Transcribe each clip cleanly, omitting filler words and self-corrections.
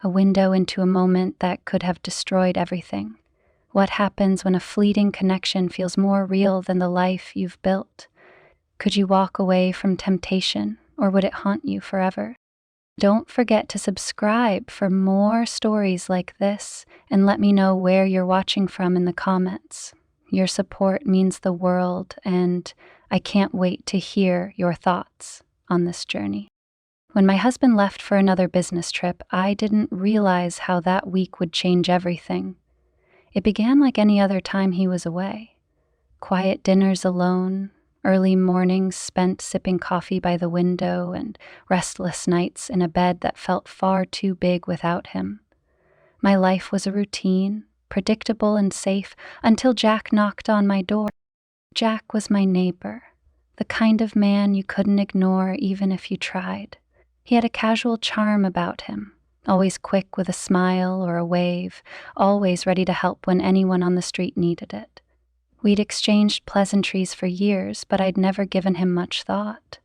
a window into a moment that could have destroyed everything. What happens when a fleeting connection feels more real than the life you've built? Could you walk away from temptation, or would it haunt you forever? Don't forget to subscribe for more stories like this, and let me know where you're watching from in the comments. Your support means the world, and I can't wait to hear your thoughts on this journey. When my husband left for another business trip, I didn't realize how that week would change everything. It began like any other time he was away. Quiet dinners alone, early mornings spent sipping coffee by the window, and restless nights in a bed that felt far too big without him. My life was a routine, predictable and safe, until Jack knocked on my door. Jack was my neighbor, the kind of man you couldn't ignore even if you tried. He had a casual charm about him, always quick with a smile or a wave, always ready to help when anyone on the street needed it. We'd exchanged pleasantries for years, but I'd never given him much thought.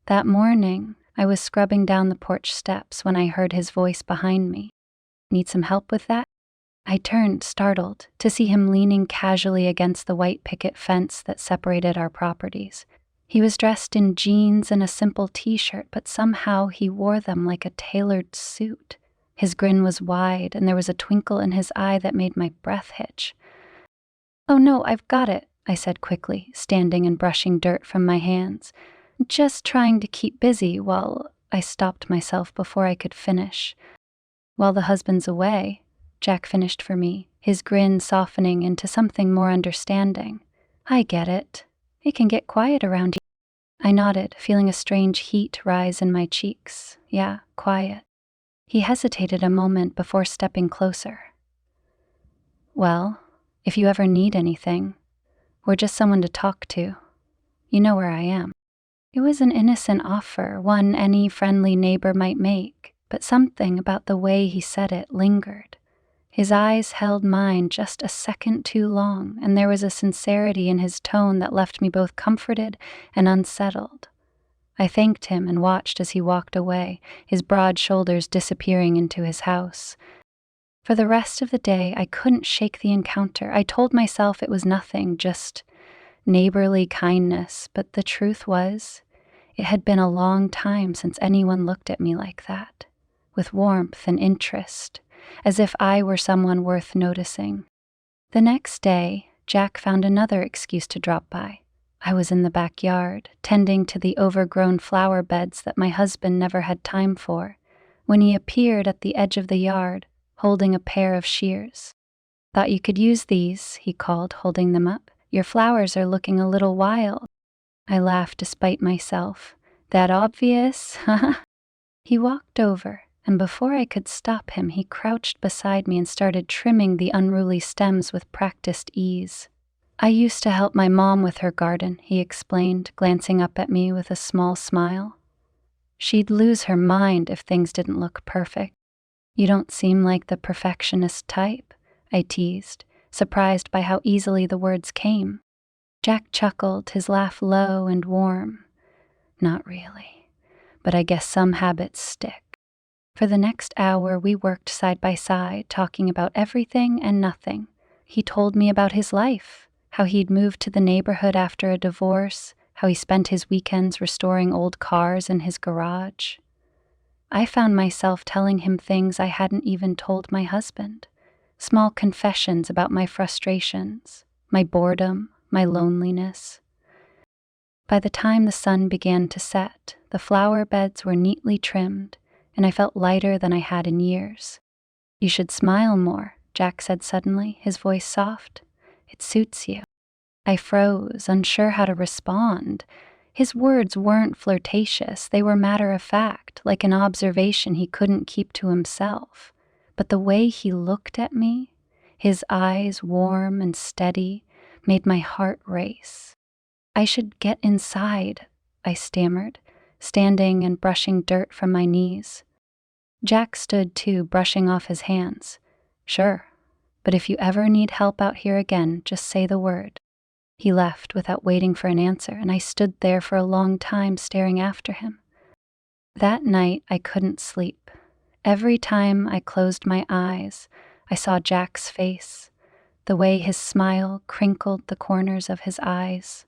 That morning, I was scrubbing down the porch steps when I heard his voice behind me. "Need some help with that?" I turned, startled, to see him leaning casually against the white picket fence that separated our properties. He was dressed in jeans and a simple t-shirt, but somehow he wore them like a tailored suit. His grin was wide, and there was a twinkle in his eye that made my breath hitch. "Oh no, I've got it," I said quickly, standing and brushing dirt from my hands. "Just trying to keep busy while—" I stopped myself before I could finish. "While the husband's away," Jack finished for me, his grin softening into something more understanding. "I get it. It can get quiet around you." I nodded, feeling a strange heat rise in my cheeks. "Yeah, quiet." He hesitated a moment before stepping closer. "Well, if you ever need anything, or just someone to talk to, you know where I am." It was an innocent offer, one any friendly neighbor might make, but something about the way he said it lingered. His eyes held mine just a second too long, and there was a sincerity in his tone that left me both comforted and unsettled. I thanked him and watched as he walked away, his broad shoulders disappearing into his house. For the rest of the day, I couldn't shake the encounter. I told myself it was nothing, just neighborly kindness, but the truth was, it had been a long time since anyone looked at me like that, with warmth and interest, as if I were someone worth noticing. The next day, Jack found another excuse to drop by. I was in the backyard, tending to the overgrown flower beds that my husband never had time for, when he appeared at the edge of the yard, holding a pair of shears. "Thought you could use these," he called, holding them up. "Your flowers are looking a little wild." I laughed despite myself. "That obvious? Haha." He walked over, and before I could stop him, he crouched beside me and started trimming the unruly stems with practiced ease. "I used to help my mom with her garden," he explained, glancing up at me with a small smile. "She'd lose her mind if things didn't look perfect." "You don't seem like the perfectionist type," I teased, surprised by how easily the words came. Jack chuckled, his laugh low and warm. "Not really, but I guess some habits stick." For the next hour, we worked side by side, talking about everything and nothing. He told me about his life, how he'd moved to the neighborhood after a divorce, how he spent his weekends restoring old cars in his garage. I found myself telling him things I hadn't even told my husband, small confessions about my frustrations, my boredom, my loneliness. By the time the sun began to set, the flower beds were neatly trimmed, and I felt lighter than I had in years. "You should smile more," Jack said suddenly, his voice soft. "It suits you." I froze, unsure how to respond. His words weren't flirtatious, they were matter-of-fact, like an observation he couldn't keep to himself. But the way he looked at me, his eyes warm and steady, made my heart race. "I should get inside," I stammered, standing and brushing dirt from my knees. Jack stood too, brushing off his hands. "Sure, but if you ever need help out here again, just say the word." He left without waiting for an answer, and I stood there for a long time staring after him. That night, I couldn't sleep. Every time I closed my eyes, I saw Jack's face, the way his smile crinkled the corners of his eyes,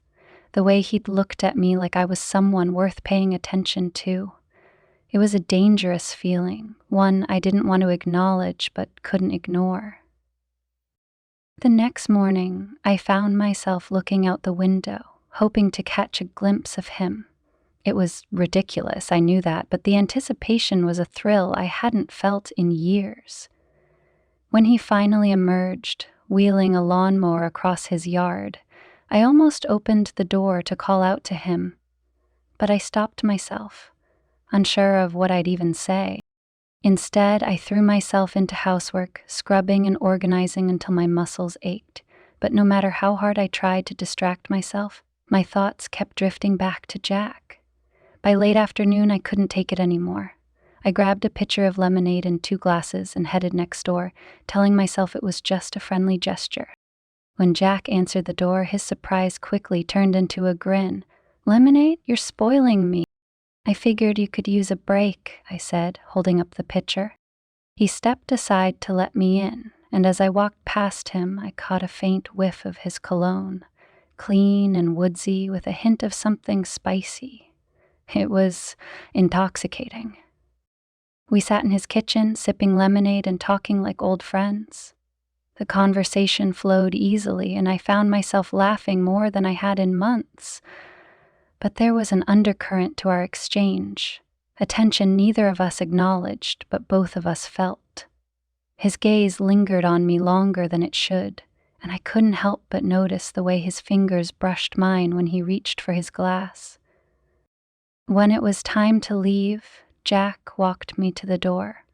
the way he'd looked at me like I was someone worth paying attention to. It was a dangerous feeling, one I didn't want to acknowledge but couldn't ignore. The next morning, I found myself looking out the window, hoping to catch a glimpse of him. It was ridiculous, I knew that, but the anticipation was a thrill I hadn't felt in years. When he finally emerged, wheeling a lawnmower across his yard, I almost opened the door to call out to him, but I stopped myself, unsure of what I'd even say. Instead, I threw myself into housework, scrubbing and organizing until my muscles ached. But no matter how hard I tried to distract myself, my thoughts kept drifting back to Jack. By late afternoon, I couldn't take it anymore. I grabbed a pitcher of lemonade and 2 glasses and headed next door, telling myself it was just a friendly gesture. When Jack answered the door, his surprise quickly turned into a grin. "Lemonade? You're spoiling me." "I figured you could use a break," I said, holding up the pitcher. He stepped aside to let me in, and as I walked past him, I caught a faint whiff of his cologne, clean and woodsy with a hint of something spicy. It was intoxicating. We sat in his kitchen, sipping lemonade and talking like old friends. The conversation flowed easily, and I found myself laughing more than I had in months. But there was an undercurrent to our exchange, a tension neither of us acknowledged, but both of us felt. His gaze lingered on me longer than it should, and I couldn't help but notice the way his fingers brushed mine when he reached for his glass. When it was time to leave, Jack walked me to the door.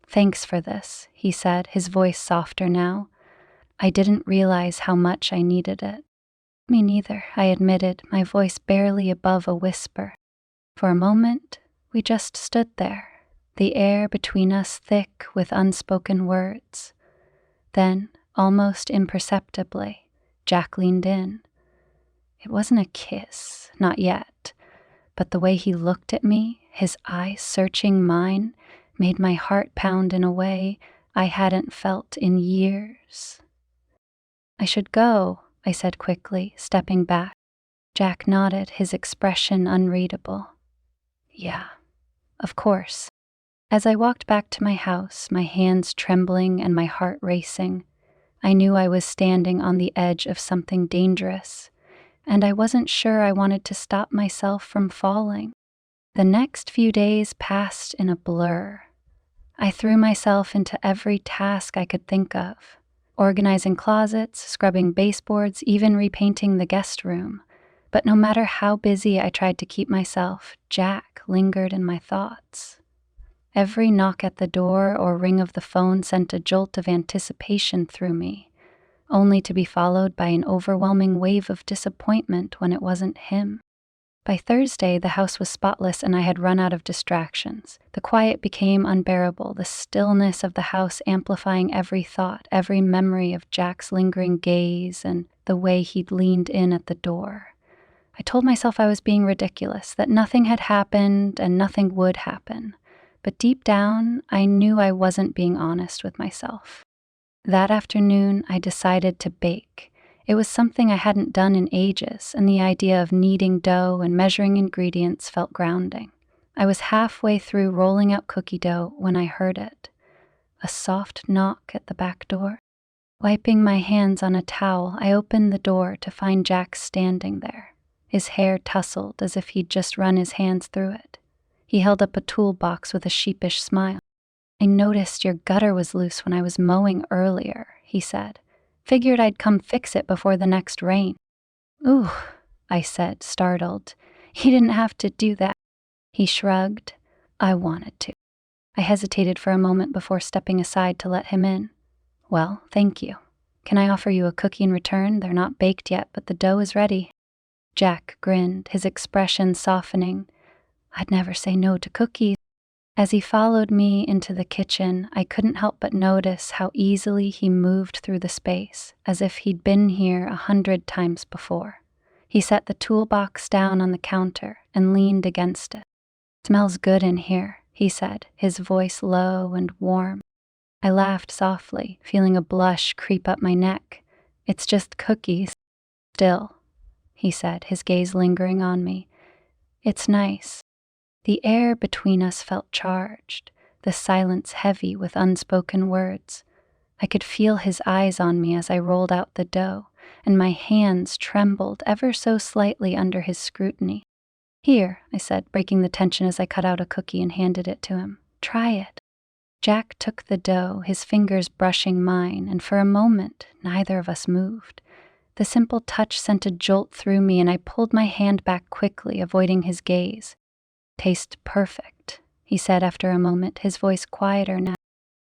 "Thanks for this," he said, his voice softer now. "I didn't realize how much I needed it." "Me neither," I admitted, my voice barely above a whisper. For a moment, we just stood there, the air between us thick with unspoken words. Then, almost imperceptibly, Jack leaned in. It wasn't a kiss, not yet, but the way he looked at me, his eyes searching mine, made my heart pound in a way I hadn't felt in years. "I should go," I said quickly, stepping back. Jack nodded, his expression unreadable. "Yeah, of course." As I walked back to my house, my hands trembling and my heart racing, I knew I was standing on the edge of something dangerous, and I wasn't sure I wanted to stop myself from falling. The next few days passed in a blur. I threw myself into every task I could think of. Organizing closets, scrubbing baseboards, even repainting the guest room. But no matter how busy I tried to keep myself, Jack lingered in my thoughts. Every knock at the door or ring of the phone sent a jolt of anticipation through me, only to be followed by an overwhelming wave of disappointment when it wasn't him. By Thursday, the house was spotless and I had run out of distractions. The quiet became unbearable, the stillness of the house amplifying every thought, every memory of Jack's lingering gaze and the way he'd leaned in at the door. I told myself I was being ridiculous, that nothing had happened and nothing would happen. But deep down, I knew I wasn't being honest with myself. That afternoon, I decided to bake. It was something I hadn't done in ages, and the idea of kneading dough and measuring ingredients felt grounding. I was halfway through rolling out cookie dough when I heard it. A soft knock at the back door. Wiping my hands on a towel, I opened the door to find Jack standing there, his hair tousled as if he'd just run his hands through it. He held up a toolbox with a sheepish smile. "I noticed your gutter was loose when I was mowing earlier," he said. "Figured I'd come fix it before the next rain." "Ooh," I said, startled. "He didn't have to do that." He shrugged. "I wanted to." I hesitated for a moment before stepping aside to let him in. "Well, thank you. Can I offer you a cookie in return? They're not baked yet, but the dough is ready." Jack grinned, his expression softening. I'd never say no to cookies. As he followed me into the kitchen, I couldn't help but notice how easily he moved through the space, as if he'd been here 100 times before. He set the toolbox down on the counter and leaned against it. "Smells good in here," he said, his voice low and warm. I laughed softly, feeling a blush creep up my neck. It's just cookies. Still, he said, his gaze lingering on me. It's nice. The air between us felt charged, the silence heavy with unspoken words. I could feel his eyes on me as I rolled out the dough, and my hands trembled ever so slightly under his scrutiny. Here, I said, breaking the tension as I cut out a cookie and handed it to him. Try it. Jack took the dough, his fingers brushing mine, and for a moment, neither of us moved. The simple touch sent a jolt through me, and I pulled my hand back quickly, avoiding his gaze. Tastes perfect, he said after a moment, his voice quieter now.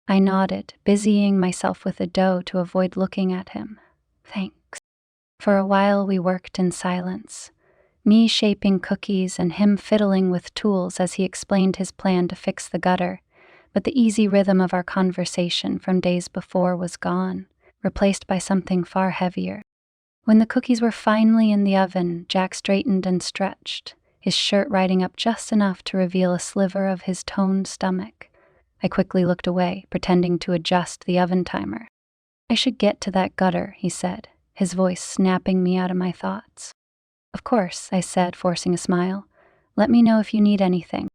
I nodded, busying myself with the dough to avoid looking at him. Thanks. For a while we worked in silence, me shaping cookies and him fiddling with tools as he explained his plan to fix the gutter. But the easy rhythm of our conversation from days before was gone, replaced by something far heavier. When the cookies were finally in the oven, Jack straightened and stretched, his shirt riding up just enough to reveal a sliver of his toned stomach. I quickly looked away, pretending to adjust the oven timer. I should get to that gutter, he said, his voice snapping me out of my thoughts. Of course, I said, forcing a smile. Let me know if you need anything.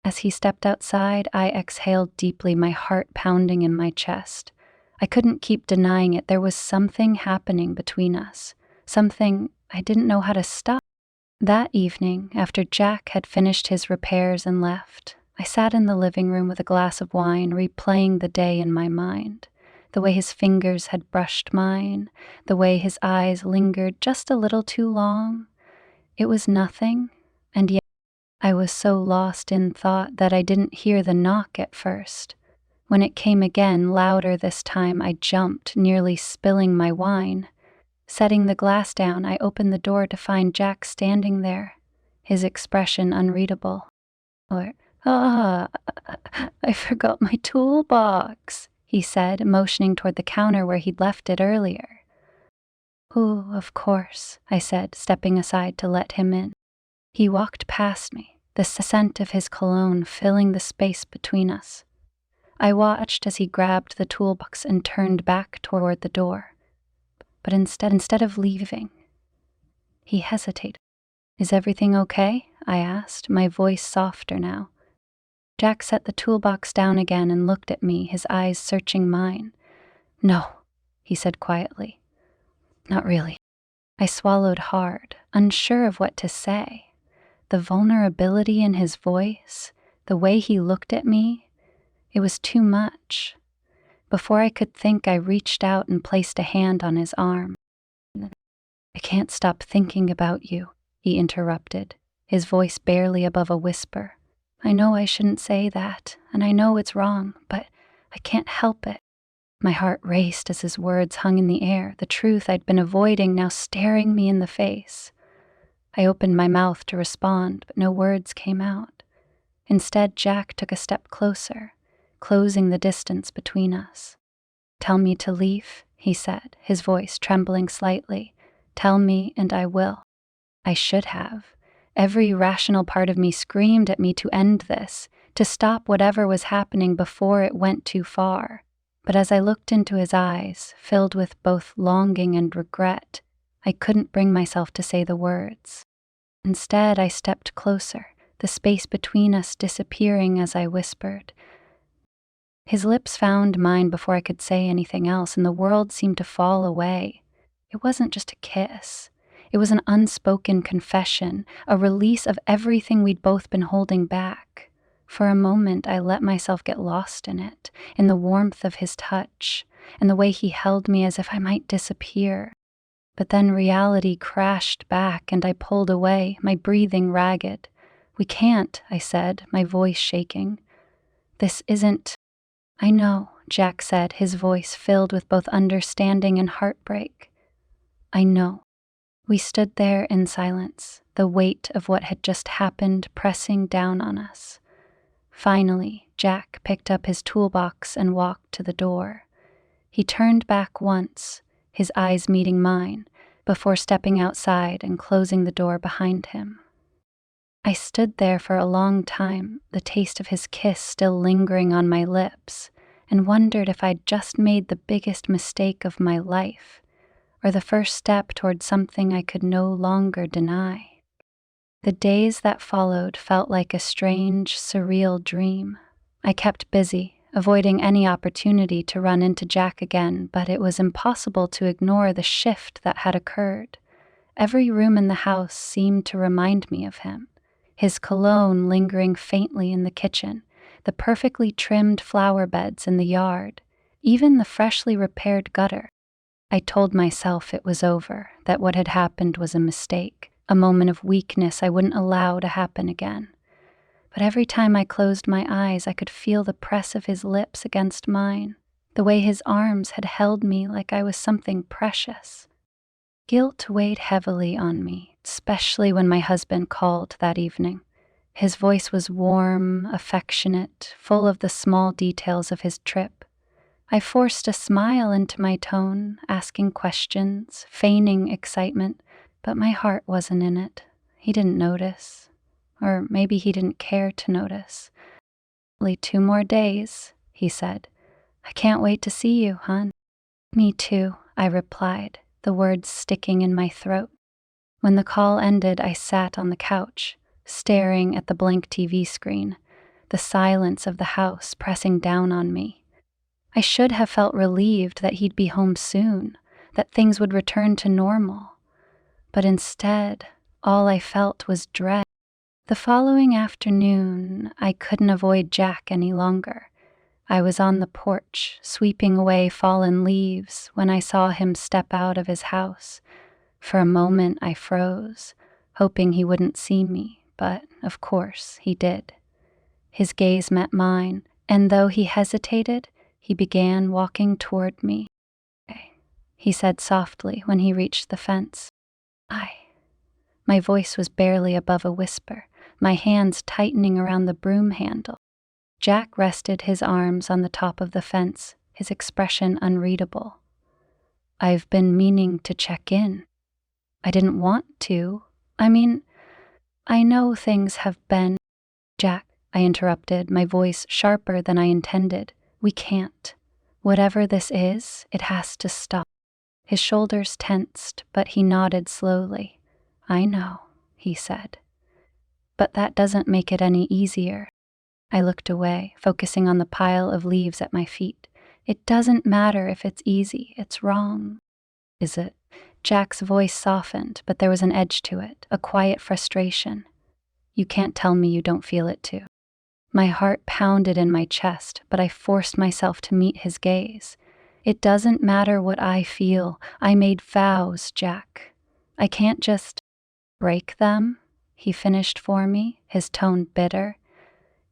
As he stepped outside, I exhaled deeply, my heart pounding in my chest. I couldn't keep denying it. There was something happening between us, something I didn't know how to stop. That evening, after Jack had finished his repairs and left, I sat in the living room with a glass of wine, replaying the day in my mind. The way his fingers had brushed mine, the way his eyes lingered just a little too long. It was nothing, and yet I was so lost in thought that I didn't hear the knock at first. When it came again, louder this time, I jumped, nearly spilling my wine. Setting the glass down, I opened the door to find Jack standing there, his expression unreadable. I forgot my toolbox, he said, motioning toward the counter where he'd left it earlier. Oh, of course, I said, stepping aside to let him in. He walked past me, the scent of his cologne filling the space between us. I watched as he grabbed the toolbox and turned back toward the door. But instead of leaving, he hesitated. Is everything okay? I asked, my voice softer now. Jack set the toolbox down again and looked at me, his eyes searching mine. No, he said quietly. Not really. I swallowed hard, unsure of what to say. The vulnerability in his voice, the way he looked at me, it was too much. Before I could think, I reached out and placed a hand on his arm. I can't stop thinking about you, he interrupted, his voice barely above a whisper. I know I shouldn't say that, and I know it's wrong, but I can't help it. My heart raced as his words hung in the air, the truth I'd been avoiding now staring me in the face. I opened my mouth to respond, but no words came out. Instead, Jack took a step closer, closing the distance between us. Tell me to leave, he said, his voice trembling slightly. Tell me and I will. I should have. Every rational part of me screamed at me to end this, to stop whatever was happening before it went too far. But as I looked into his eyes, filled with both longing and regret, I couldn't bring myself to say the words. Instead, I stepped closer, the space between us disappearing as I whispered. His lips found mine before I could say anything else, and the world seemed to fall away. It wasn't just a kiss. It was an unspoken confession, a release of everything we'd both been holding back. For a moment, I let myself get lost in it, in the warmth of his touch, and the way he held me as if I might disappear. But then reality crashed back, and I pulled away, my breathing ragged. We can't, I said, my voice shaking. This isn't... I know, Jack said, his voice filled with both understanding and heartbreak. I know. We stood there in silence, the weight of what had just happened pressing down on us. Finally, Jack picked up his toolbox and walked to the door. He turned back once, his eyes meeting mine, before stepping outside and closing the door behind him. I stood there for a long time, the taste of his kiss still lingering on my lips, and wondered if I'd just made the biggest mistake of my life, or the first step toward something I could no longer deny. The days that followed felt like a strange, surreal dream. I kept busy, avoiding any opportunity to run into Jack again, but it was impossible to ignore the shift that had occurred. Every room in the house seemed to remind me of him. His cologne lingering faintly in the kitchen, the perfectly trimmed flower beds in the yard, even the freshly repaired gutter. I told myself it was over, that what had happened was a mistake, a moment of weakness I wouldn't allow to happen again. But every time I closed my eyes, I could feel the press of his lips against mine, the way his arms had held me like I was something precious. Guilt weighed heavily on me, especially when my husband called that evening. His voice was warm, affectionate, full of the small details of his trip. I forced a smile into my tone, asking questions, feigning excitement, but my heart wasn't in it. He didn't notice. Or maybe he didn't care to notice. "Only 2 more days," he said. "I can't wait to see you, hon." "Me too," I replied, the words sticking in my throat. When the call ended, I sat on the couch, staring at the blank TV screen, the silence of the house pressing down on me. I should have felt relieved that he'd be home soon, that things would return to normal. But instead, all I felt was dread. The following afternoon, I couldn't avoid Jack any longer. I was on the porch, sweeping away fallen leaves, when I saw him step out of his house. For a moment, I froze, hoping he wouldn't see me, but of course he did. His gaze met mine, and though he hesitated, he began walking toward me. "Okay," he said softly when he reached the fence. My voice was barely above a whisper, my hands tightening around the broom handle. Jack rested his arms on the top of the fence, his expression unreadable. "I've been meaning to check in." "I didn't want to. I know things have been—" "Jack," I interrupted, my voice sharper than I intended. "We can't. Whatever this is, it has to stop." His shoulders tensed, but he nodded slowly. "I know," he said. "But that doesn't make it any easier." I looked away, focusing on the pile of leaves at my feet. "It doesn't matter if it's easy, it's wrong." "Is it?" Jack's voice softened, but there was an edge to it, a quiet frustration. "You can't tell me you don't feel it too." My heart pounded in my chest, but I forced myself to meet his gaze. "It doesn't matter what I feel. I made vows, Jack. I can't just break them," he finished for me, his tone bitter.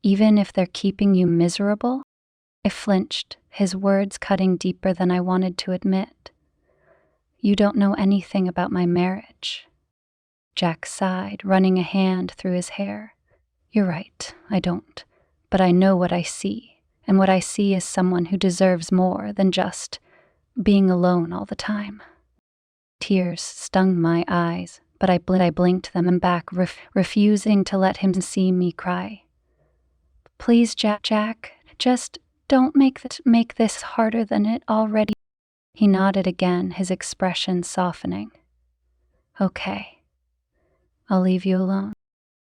"Even if they're keeping you miserable?" I flinched, his words cutting deeper than I wanted to admit. "You don't know anything about my marriage." Jack sighed, running a hand through his hair. "You're right, I don't. But I know what I see, and what I see is someone who deserves more than just being alone all the time." Tears stung my eyes, but I blinked them back, refusing to let him see me cry. "Please, Jack, just don't make this harder than it already." He nodded again, his expression softening. "Okay, I'll leave you alone."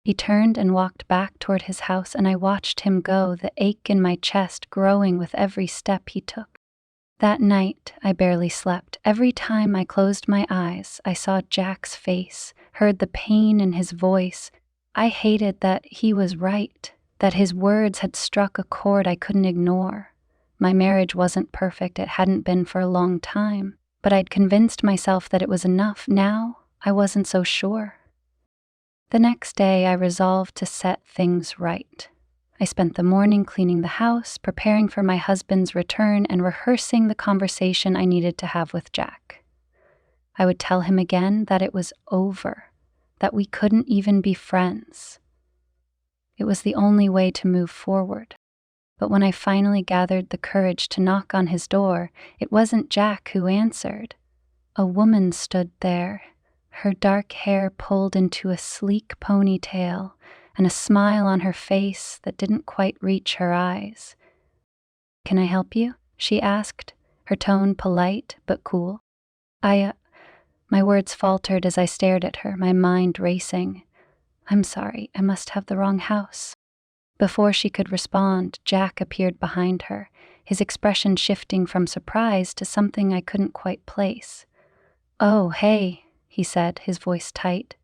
He turned and walked back toward his house, and I watched him go, the ache in my chest growing with every step he took. That night, I barely slept. Every time I closed my eyes, I saw Jack's face, heard the pain in his voice. I hated that he was right, that his words had struck a chord I couldn't ignore. My marriage wasn't perfect, it hadn't been for a long time, but I'd convinced myself that it was enough. Now, I wasn't so sure. The next day, I resolved to set things right. I spent the morning cleaning the house, preparing for my husband's return, and rehearsing the conversation I needed to have with Jack. I would tell him again that it was over, that we couldn't even be friends. It was the only way to move forward. But when I finally gathered the courage to knock on his door, it wasn't Jack who answered. A woman stood there, her dark hair pulled into a sleek ponytail and a smile on her face that didn't quite reach her eyes. "Can I help you?" she asked, her tone polite but cool. My words faltered as I stared at her, my mind racing. "I'm sorry, I must have the wrong house." Before she could respond, Jack appeared behind her, his expression shifting from surprise to something I couldn't quite place. "Oh, hey," he said, his voice tight.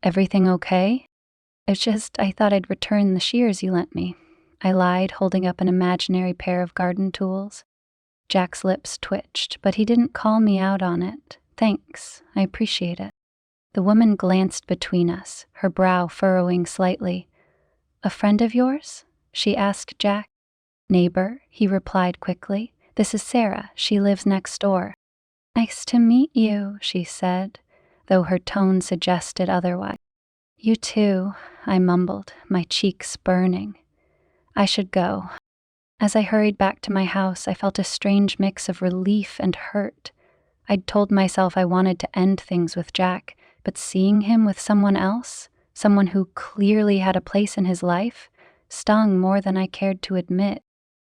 "Everything okay?" "It's just, I thought I'd return the shears you lent me," I lied, holding up an imaginary pair of garden tools. Jack's lips twitched, but he didn't call me out on it. "Thanks, I appreciate it." The woman glanced between us, her brow furrowing slightly. "A friend of yours?" she asked Jack. "Neighbor," he replied quickly. "This is Sarah. She lives next door." "Nice to meet you," she said, though her tone suggested otherwise. "You too," I mumbled, my cheeks burning. I should go. As I hurried back to my house, I felt a strange mix of relief and hurt. I'd told myself I wanted to end things with Jack, but seeing him with someone else, someone who clearly had a place in his life, stung more than I cared to admit.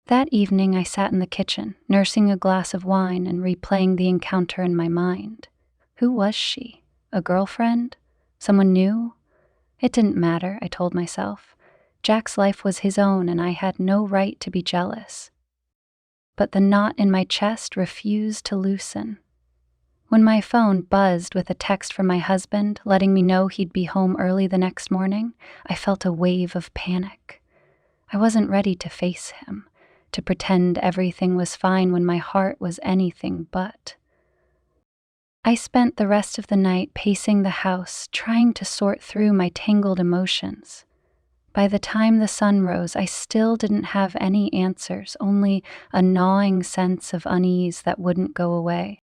That evening I sat in the kitchen, nursing a glass of wine and replaying the encounter in my mind. Who was she? A girlfriend? Someone new? It didn't matter, I told myself. Jack's life was his own and I had no right to be jealous. But the knot in my chest refused to loosen. When my phone buzzed with a text from my husband letting me know he'd be home early the next morning, I felt a wave of panic. I wasn't ready to face him, to pretend everything was fine when my heart was anything but. I spent the rest of the night pacing the house, trying to sort through my tangled emotions. By the time the sun rose, I still didn't have any answers, only a gnawing sense of unease that wouldn't go away.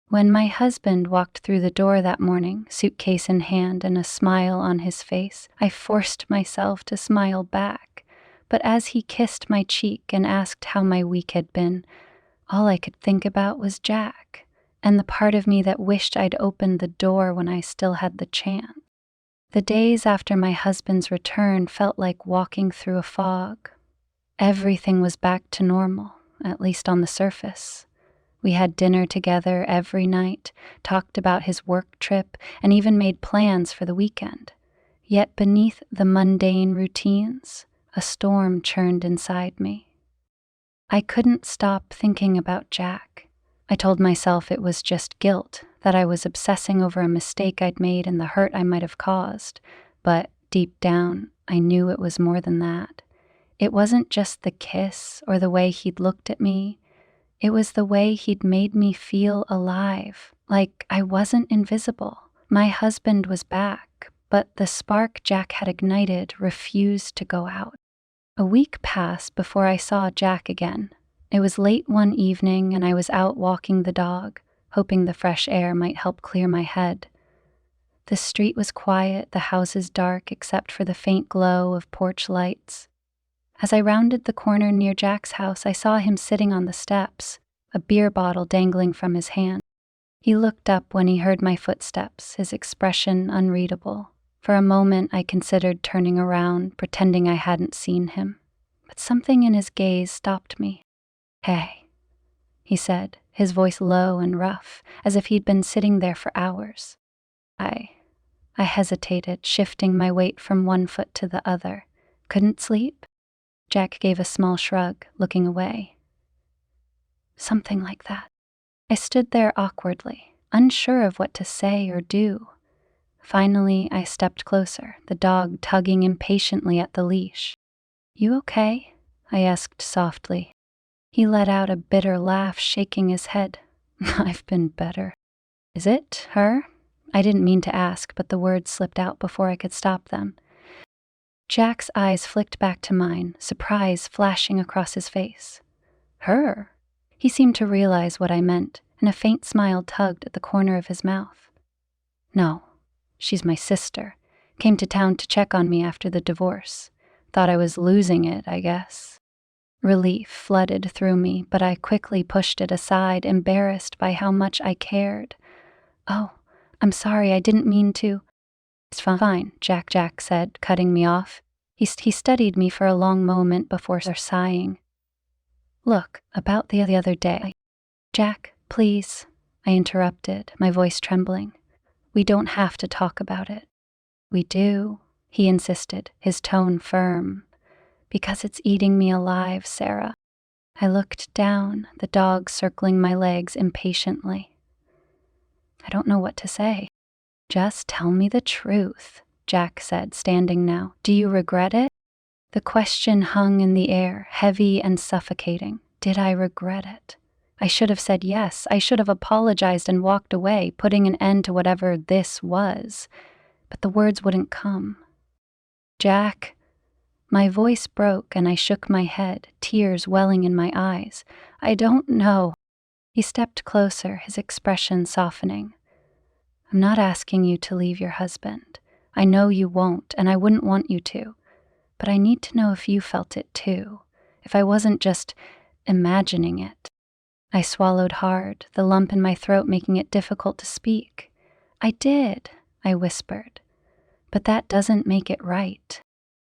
When my husband walked through the door that morning, suitcase in hand and a smile on his face, I forced myself to smile back. But as he kissed my cheek and asked how my week had been, all I could think about was Jack, and the part of me that wished I'd opened the door when I still had the chance. The days after my husband's return felt like walking through a fog. Everything was back to normal, at least on the surface. We had dinner together every night, talked about his work trip, and even made plans for the weekend. Yet beneath the mundane routines, a storm churned inside me. I couldn't stop thinking about Jack. I told myself it was just guilt, that I was obsessing over a mistake I'd made and the hurt I might have caused. But deep down, I knew it was more than that. It wasn't just the kiss or the way he'd looked at me. It was the way he'd made me feel alive, like I wasn't invisible. My husband was back, but the spark Jack had ignited refused to go out. A week passed before I saw Jack again. It was late one evening and I was out walking the dog, hoping the fresh air might help clear my head. The street was quiet, the houses dark except for the faint glow of porch lights. As I rounded the corner near Jack's house, I saw him sitting on the steps, a beer bottle dangling from his hand. He looked up when he heard my footsteps, his expression unreadable. For a moment, I considered turning around, pretending I hadn't seen him. But something in his gaze stopped me. "Hey," he said, his voice low and rough, as if he'd been sitting there for hours. I hesitated, shifting my weight from one foot to the other. "Couldn't sleep?" Jack gave a small shrug, looking away. Something like that. I stood there awkwardly, unsure of what to say or do. Finally, I stepped closer, the dog tugging impatiently at the leash. "You okay?" I asked softly. He let out a bitter laugh, shaking his head. "I've been better." "Is it her?" I didn't mean to ask, but the words slipped out before I could stop them. Jack's eyes flicked back to mine, surprise flashing across his face. "Her?" He seemed to realize what I meant, and a faint smile tugged at the corner of his mouth. "No, she's my sister. Came to town to check on me after the divorce. Thought I was losing it, I guess." Relief flooded through me, but I quickly pushed it aside, embarrassed by how much I cared. "Oh, I'm sorry, I didn't mean to. It's fine, Jack said, cutting me off. He studied me for a long moment before sighing. Look, about the other day. Jack, please, I interrupted, my voice trembling. We don't have to talk about it. We do, he insisted, his tone firm. Because it's eating me alive, Sarah. I looked down, the dog circling my legs impatiently. I don't know what to say. Just tell me the truth, Jack said, standing now. Do you regret it? The question hung in the air, heavy and suffocating. Did I regret it? I should have said yes. I should have apologized and walked away, putting an end to whatever this was. But the words wouldn't come. Jack. My voice broke and I shook my head, tears welling in my eyes. I don't know. He stepped closer, his expression softening. I'm not asking you to leave your husband. I know you won't, and I wouldn't want you to. But I need to know if you felt it too, if I wasn't just imagining it. I swallowed hard, the lump in my throat making it difficult to speak. I did, I whispered. But that doesn't make it right.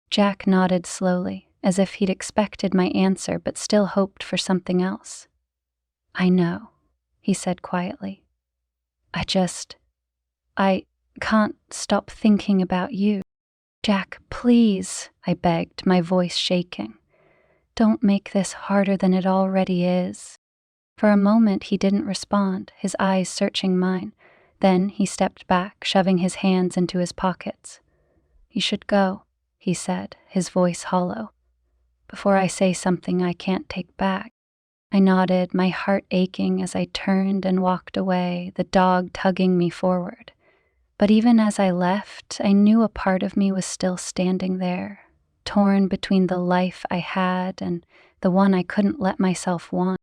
Jack nodded slowly, as if he'd expected my answer but still hoped for something else. I know, he said quietly. I can't stop thinking about you. Jack, please, I begged, my voice shaking. Don't make this harder than it already is. For a moment he didn't respond, his eyes searching mine. Then he stepped back, shoving his hands into his pockets. You should go, he said, his voice hollow. Before I say something I can't take back. I nodded, my heart aching as I turned and walked away, the dog tugging me forward. But even as I left, I knew a part of me was still standing there, torn between the life I had and the one I couldn't let myself want.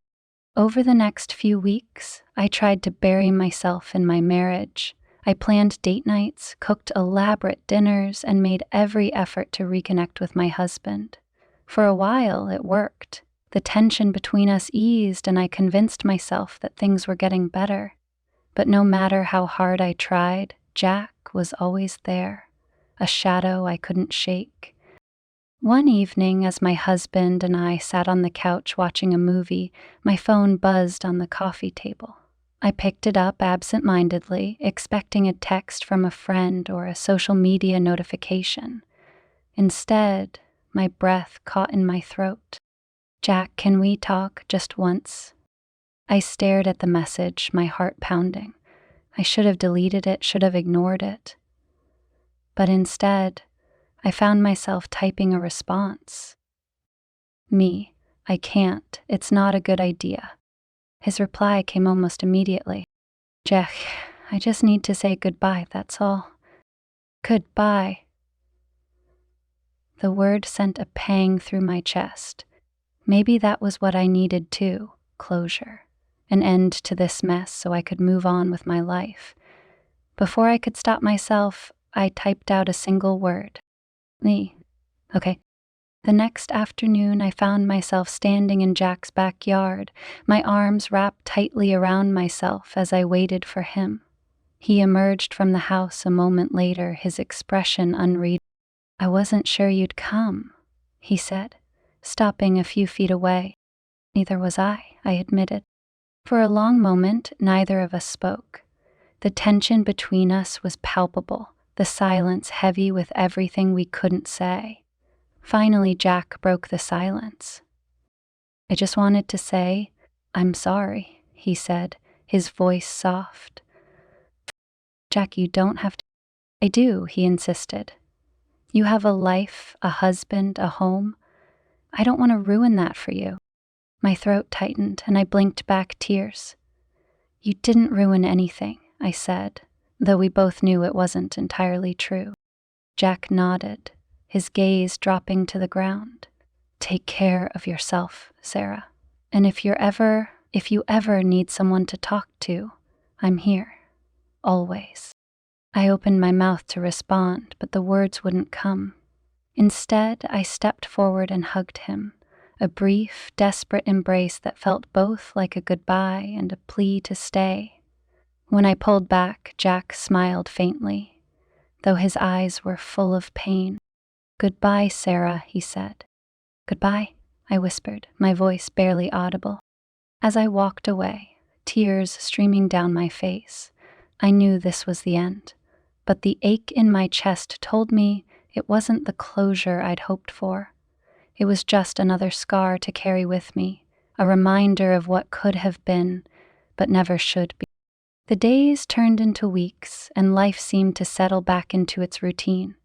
Over the next few weeks, I tried to bury myself in my marriage. I planned date nights, cooked elaborate dinners, and made every effort to reconnect with my husband. For a while, it worked. The tension between us eased, and I convinced myself that things were getting better. But no matter how hard I tried, Jack was always there, a shadow I couldn't shake. One evening, as my husband and I sat on the couch watching a movie, my phone buzzed on the coffee table. I picked it up absent-mindedly, expecting a text from a friend or a social media notification. Instead, my breath caught in my throat. Jack, can we talk just once? I stared at the message, my heart pounding. I should have deleted it, should have ignored it. But instead, I found myself typing a response. Me, I can't, it's not a good idea. His reply came almost immediately. Jack, I just need to say goodbye, that's all. Goodbye. The word sent a pang through my chest. Maybe that was what I needed too, closure. An end to this mess so I could move on with my life. Before I could stop myself, I typed out a single word. Me. Okay. The next afternoon, I found myself standing in Jack's backyard, my arms wrapped tightly around myself as I waited for him. He emerged from the house a moment later, his expression unreadable. I wasn't sure you'd come, he said, stopping a few feet away. Neither was I admitted. For a long moment, neither of us spoke. The tension between us was palpable, the silence heavy with everything we couldn't say. Finally, Jack broke the silence. I just wanted to say, I'm sorry, he said, his voice soft. Jack, you don't have to. I do, he insisted. You have a life, a husband, a home. I don't want to ruin that for you. My throat tightened, and I blinked back tears. You didn't ruin anything, I said, though we both knew it wasn't entirely true. Jack nodded, his gaze dropping to the ground. Take care of yourself, Sarah. And if you ever need someone to talk to, I'm here. Always. I opened my mouth to respond, but the words wouldn't come. Instead, I stepped forward and hugged him. A brief, desperate embrace that felt both like a goodbye and a plea to stay. When I pulled back, Jack smiled faintly, though his eyes were full of pain. "Goodbye, Sarah," he said. "Goodbye," I whispered, my voice barely audible. As I walked away, tears streaming down my face, I knew this was the end. But the ache in my chest told me it wasn't the closure I'd hoped for. It was just another scar to carry with me, a reminder of what could have been, but never should be. The days turned into weeks, and life seemed to settle back into its routine.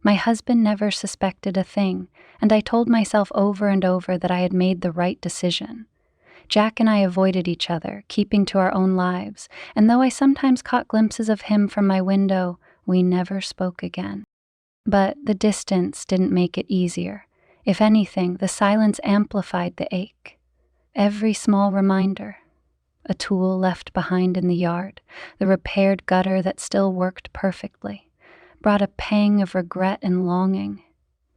My husband never suspected a thing, and I told myself over and over that I had made the right decision. Jack and I avoided each other, keeping to our own lives, and though I sometimes caught glimpses of him from my window, we never spoke again. But the distance didn't make it easier. If anything, the silence amplified the ache. Every small reminder, a tool left behind in the yard, the repaired gutter that still worked perfectly, brought a pang of regret and longing.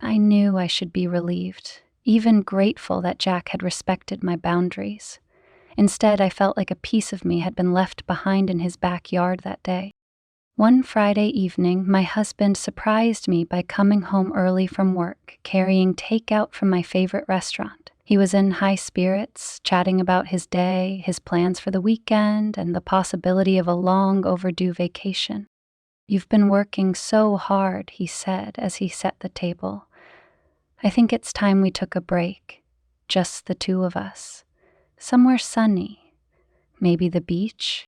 I knew I should be relieved, even grateful that Jack had respected my boundaries. Instead, I felt like a piece of me had been left behind in his backyard that day. One Friday evening, my husband surprised me by coming home early from work, carrying takeout from my favorite restaurant. He was in high spirits, chatting about his day, his plans for the weekend, and the possibility of a long overdue vacation. "You've been working so hard," he said as he set the table. "I think it's time we took a break, just the two of us. Somewhere sunny, maybe the beach."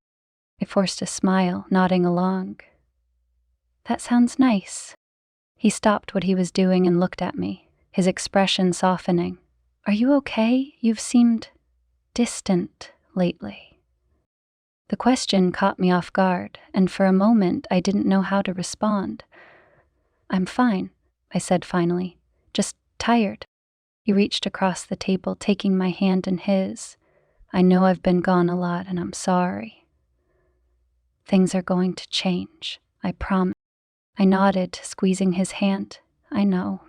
I forced a smile, nodding along. "That sounds nice." He stopped what he was doing and looked at me, his expression softening. "Are you okay? You've seemed distant lately." The question caught me off guard, and for a moment I didn't know how to respond. "I'm fine," I said finally. "Just tired." He reached across the table, taking my hand in his. "I know I've been gone a lot, and I'm sorry." "Things are going to change, I promise." I nodded, squeezing his hand. "I know."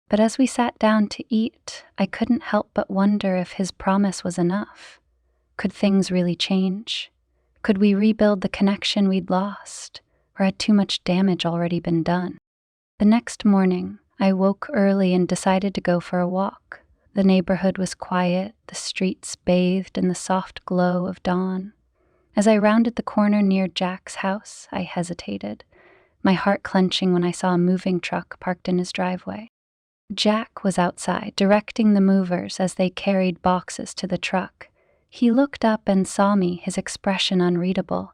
But as we sat down to eat, I couldn't help but wonder if his promise was enough. Could things really change? Could we rebuild the connection we'd lost? Or had too much damage already been done? The next morning, I woke early and decided to go for a walk. The neighborhood was quiet, the streets bathed in the soft glow of dawn. As I rounded the corner near Jack's house, I hesitated, my heart clenching when I saw a moving truck parked in his driveway. Jack was outside, directing the movers as they carried boxes to the truck. He looked up and saw me, his expression unreadable.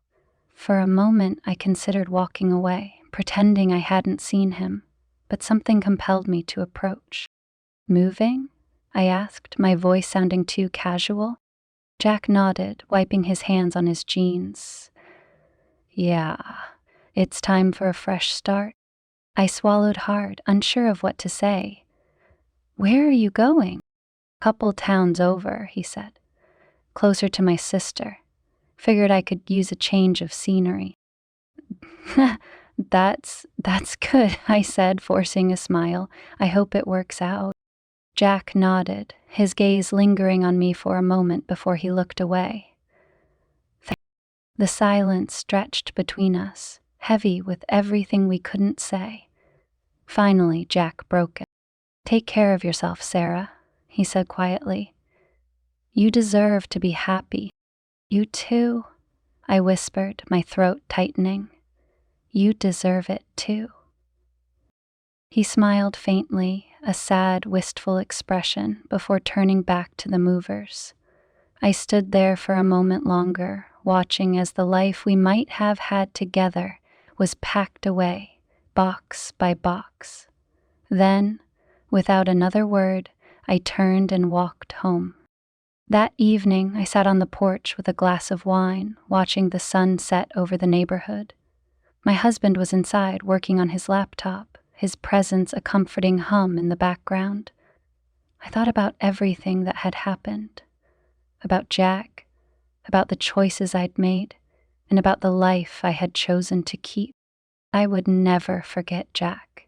For a moment, I considered walking away, pretending I hadn't seen him, but something compelled me to approach. "Moving?" I asked, my voice sounding too casual. Jack nodded, wiping his hands on his jeans. "Yeah, it's time for a fresh start." I swallowed hard, unsure of what to say. "Where are you going?" "Couple towns over," he said. "Closer to my sister. Figured I could use a change of scenery." That's good," I said, forcing a smile. "I hope it works out." Jack nodded, his gaze lingering on me for a moment before he looked away. The silence stretched between us, heavy with everything we couldn't say. Finally, Jack broke it. "Take care of yourself, Sarah," he said quietly. "You deserve to be happy." "You too," I whispered, my throat tightening. "You deserve it too." He smiled faintly, a sad, wistful expression, before turning back to the movers. I stood there for a moment longer, watching as the life we might have had together was packed away, box by box. Then, without another word, I turned and walked home. That evening, I sat on the porch with a glass of wine, watching the sun set over the neighborhood. My husband was inside, working on his laptop, his presence a comforting hum in the background. I thought about everything that had happened, about Jack, about the choices I'd made, and about the life I had chosen to keep. I would never forget Jack.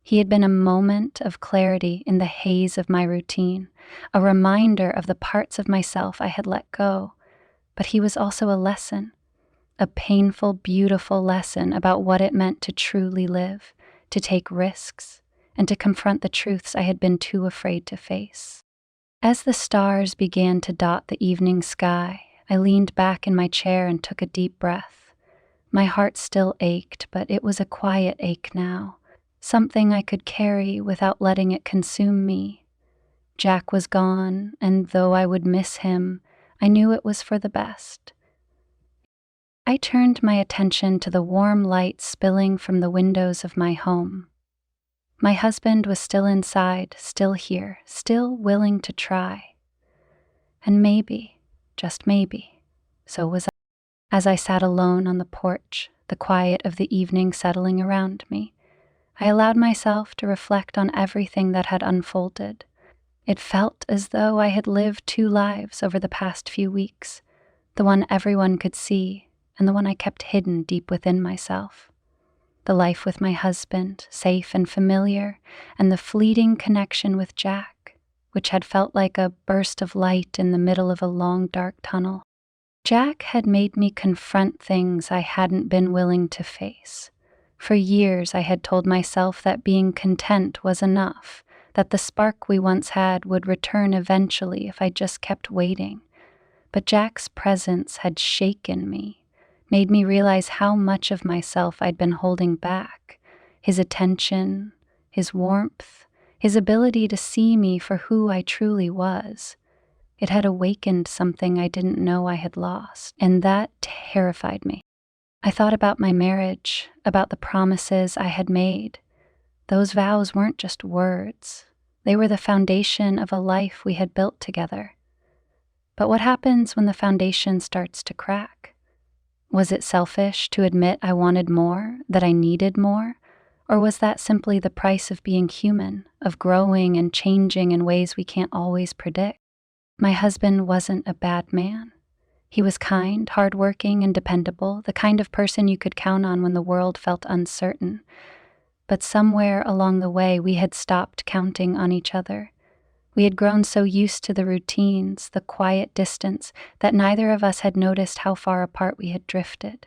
He had been a moment of clarity in the haze of my routine, a reminder of the parts of myself I had let go, but he was also a lesson, a painful, beautiful lesson about what it meant to truly live, to take risks, and to confront the truths I had been too afraid to face. As the stars began to dot the evening sky, I leaned back in my chair and took a deep breath. My heart still ached, but it was a quiet ache now, something I could carry without letting it consume me. Jack was gone, and though I would miss him, I knew it was for the best. I turned my attention to the warm light spilling from the windows of my home. My husband was still inside, still here, still willing to try. And maybe, just maybe, so was I. As I sat alone on the porch, the quiet of the evening settling around me, I allowed myself to reflect on everything that had unfolded. It felt as though I had lived two lives over the past few weeks, the one everyone could see and the one I kept hidden deep within myself. The life with my husband, safe and familiar, and the fleeting connection with Jack, which had felt like a burst of light in the middle of a long, dark tunnel. Jack had made me confront things I hadn't been willing to face. For years I had told myself that being content was enough, that the spark we once had would return eventually if I just kept waiting. But Jack's presence had shaken me, made me realize how much of myself I'd been holding back. His attention, his warmth, his ability to see me for who I truly was. It had awakened something I didn't know I had lost, and that terrified me. I thought about my marriage, about the promises I had made. Those vows weren't just words. They were the foundation of a life we had built together. But what happens when the foundation starts to crack? Was it selfish to admit I wanted more, that I needed more? Or was that simply the price of being human, of growing and changing in ways we can't always predict? My husband wasn't a bad man. He was kind, hardworking, and dependable, the kind of person you could count on when the world felt uncertain. But somewhere along the way, we had stopped counting on each other. We had grown so used to the routines, the quiet distance, that neither of us had noticed how far apart we had drifted.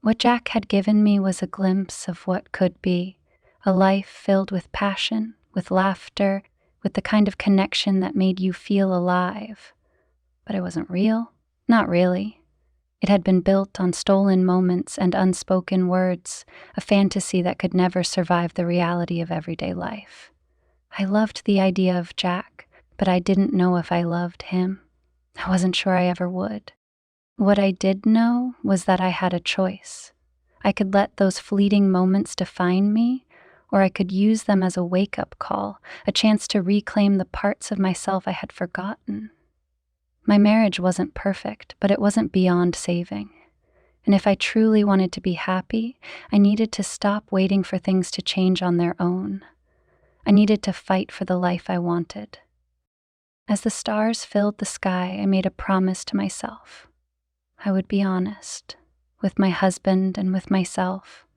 What Jack had given me was a glimpse of what could be, a life filled with passion, with laughter, with the kind of connection that made you feel alive. But it wasn't real. Not really. It had been built on stolen moments and unspoken words, a fantasy that could never survive the reality of everyday life. I loved the idea of Jack, but I didn't know if I loved him. I wasn't sure I ever would. What I did know was that I had a choice. I could let those fleeting moments define me, or I could use them as a wake-up call, a chance to reclaim the parts of myself I had forgotten. My marriage wasn't perfect, but it wasn't beyond saving. And if I truly wanted to be happy, I needed to stop waiting for things to change on their own. I needed to fight for the life I wanted. As the stars filled the sky, I made a promise to myself. I would be honest, with my husband and with myself.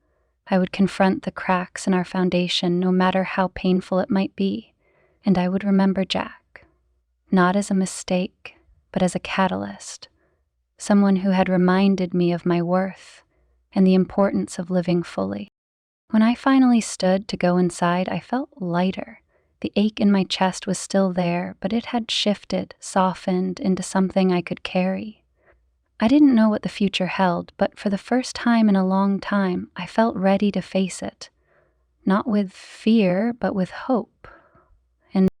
I would confront the cracks in our foundation, no matter how painful it might be, and I would remember Jack, not as a mistake, but as a catalyst, someone who had reminded me of my worth and the importance of living fully. When I finally stood to go inside, I felt lighter. The ache in my chest was still there, but it had shifted, softened into something I could carry. I didn't know what the future held, but for the first time in a long time, I felt ready to face it. Not with fear, but with hope. And